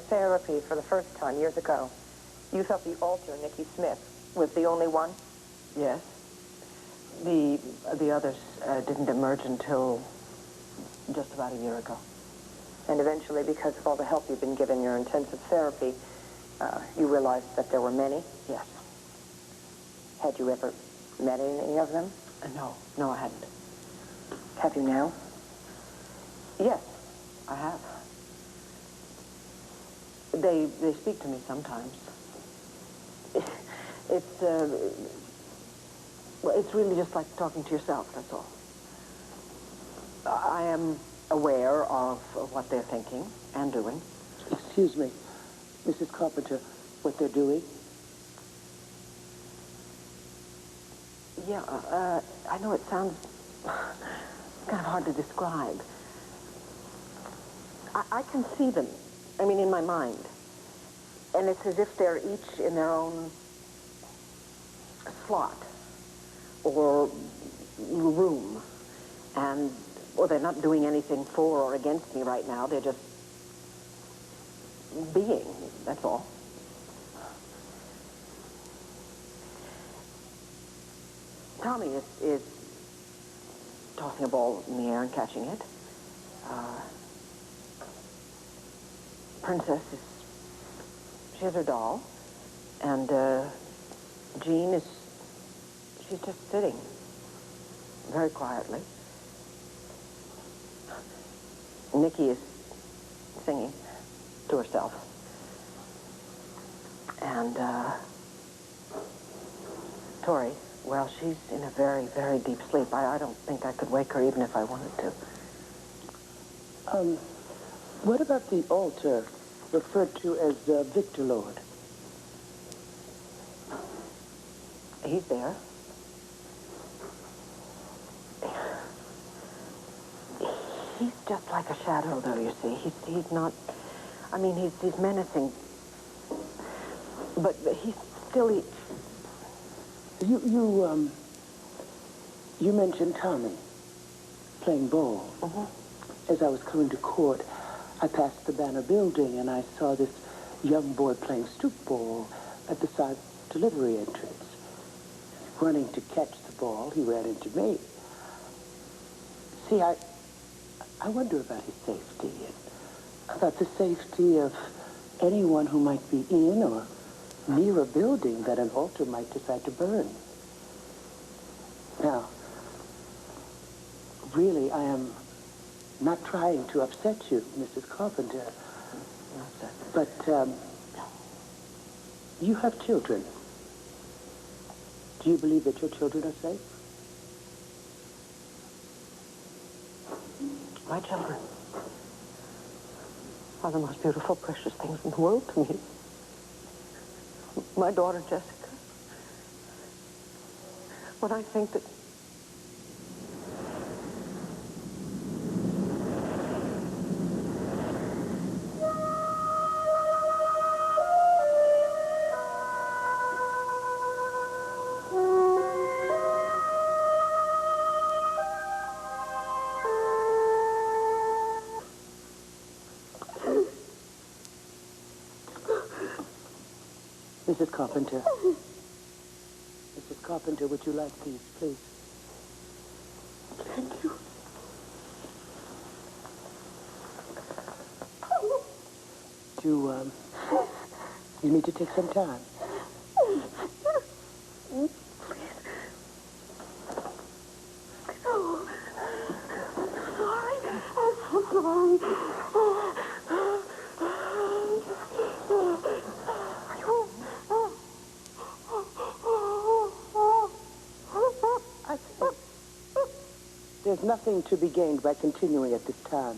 therapy for the first time years ago, you thought the alter, Nikki Smith, was the only one? Yes. The others didn't emerge until just about a year ago. And eventually, because of all the help you've been given your intensive therapy, you realized that there were many? Yes. Had you ever met any of them? No, I hadn't. Have you now? Yes, I have. They speak to me sometimes. It's well, it's really just like talking to yourself, that's all. I am aware of what they're thinking and doing. Excuse me, Mrs. Carpenter, what they're doing? Yeah, I know it sounds kind of hard to describe. I can see them, I mean, in my mind. And it's as if they're each in their own slot or room. And, well, they're not doing anything for or against me right now. They're just being, that's all. Tommy is tossing a ball in the air and catching it. Princess she has her doll. And Jean she's just sitting very quietly. Nikki is singing to herself. And Tori, well, she's in a very, very deep sleep. I don't think I could wake her even if I wanted to. What about the altar referred to as Victor Lord? He's there. He's just like a shadow, though, you see. He's not... I mean, he's menacing. But he's still... You mentioned Tommy playing ball. Mm-hmm. As I was coming to court, I passed the Banner building and I saw this young boy playing stoop ball at the side delivery entrance. Running to catch the ball, he ran into me. See, I wonder about his safety and about the safety of anyone who might be in or near a building that an altar might decide to burn. Now, really, I am not trying to upset you, Mrs. Carpenter, but you have children. Do you believe that your children are safe? My children are the most beautiful, precious things in the world to me. My daughter, Jessica. When I think that... Mrs. Carpenter. Mrs. Carpenter, would you like these, please? Thank you. You need to take some time. Please. Oh, I'm sorry. I think there's nothing to be gained by continuing at this time.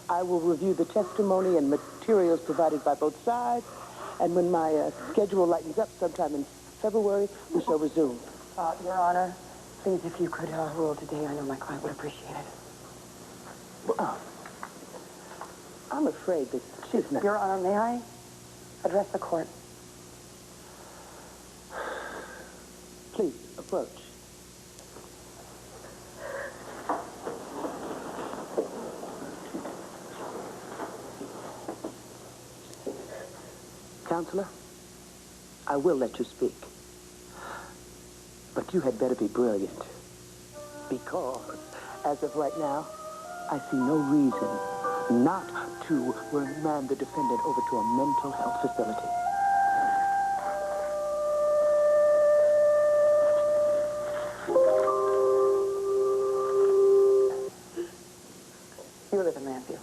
I will review the testimony and materials provided by both sides, and when my schedule lightens up sometime in February, we shall resume. Your Honor, please, if you could rule today, I know my client would appreciate it. Well, I'm afraid that she's not... Your Honor, may I address the court? Please, approach. Counselor, I will let you speak. But you had better be brilliant. Because, as of right now, I see no reason not to remand the defendant over to a mental health facility. You live in Manview.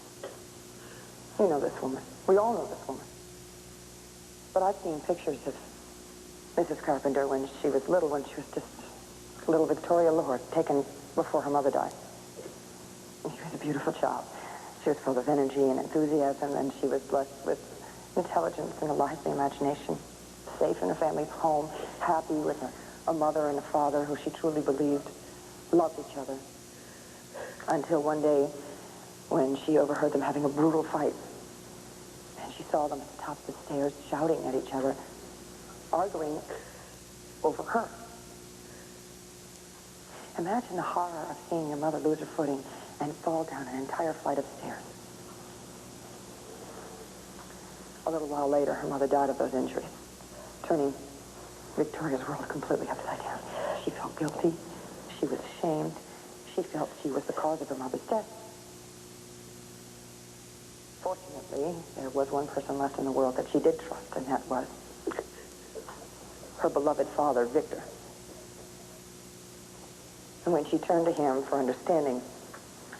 You know this woman. We all know this woman. But I've seen pictures of Mrs. Carpenter when she was little, when she was just little Victoria Lord, taken before her mother died. And she was a beautiful child. She was full of energy and enthusiasm, and she was blessed with intelligence and a lively imagination, safe in her family's home, happy with a mother and a father who she truly believed loved each other. Until one day, when she overheard them having a brutal fight, and she saw them at the top of the stairs shouting at each other, arguing over her. Imagine the horror of seeing your mother lose her footing and fall down an entire flight of stairs. A little while later, her mother died of those injuries, turning Victoria's world completely upside down. She felt guilty. She was ashamed. She felt she was the cause of her mother's death. Fortunately, there was one person left in the world that she did trust, and that was her beloved father, Victor. And when she turned to him for understanding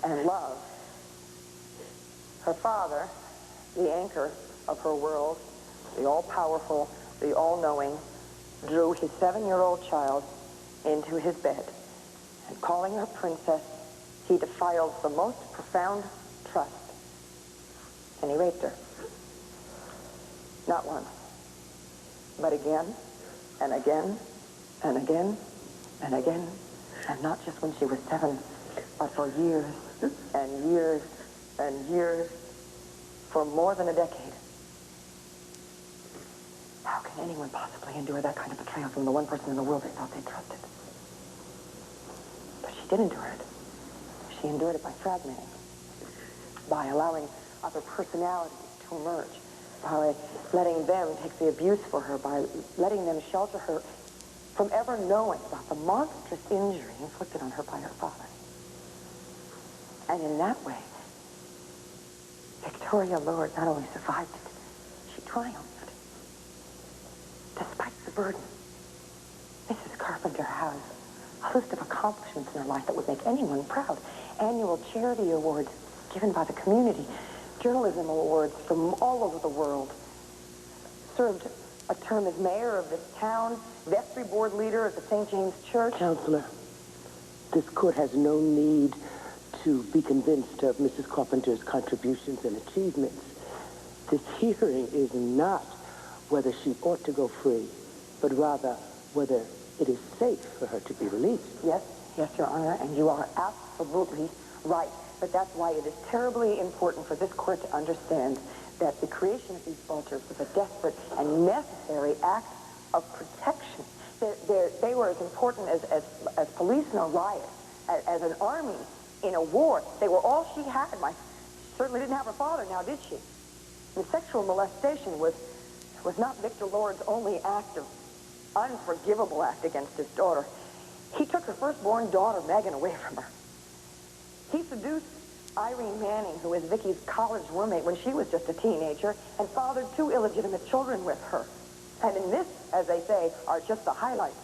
and love, her father, the anchor of her world, the all-powerful, the all-knowing, drew his 7-year-old child into his bed, and calling her princess, he defiled the most profound trust, and he raped her. Not once, but again, and again, and again, and again, and not just when she was 7, but for years, and years, and years, for more than a decade. How can anyone possibly endure that kind of betrayal from the one person in the world they thought they trusted? But she did endure it. She endured it by fragmenting, by allowing other personalities to emerge, by letting them take the abuse for her, by letting them shelter her from ever knowing about the monstrous injury inflicted on her by her father. And in that way, Victoria Lord not only survived it, she triumphed. Despite the burden, Mrs. Carpenter has a list of accomplishments in her life that would make anyone proud. Annual charity awards given by the community, journalism awards from all over the world, served a term as mayor of this town, vestry board leader at the St. James Church. Counselor, this court has no need to be convinced of Mrs. Carpenter's contributions and achievements. This hearing is not whether she ought to go free, but rather whether it is safe for her to be released. Yes, Your Honor, and you are absolutely right. But that's why it is terribly important for this court to understand that the creation of these vultures was a desperate and necessary act of protection. They were as important as police in a riot, as an army in a war. They were all she had. She certainly didn't have her father now, did she? The sexual molestation was not Victor Lord's only unforgivable act against his daughter. He took her firstborn daughter, Megan, away from her. He seduced Irene Manning, who was Vikis' college roommate when she was just a teenager, and fathered 2 illegitimate children with her. And in this, as they say, are just the highlights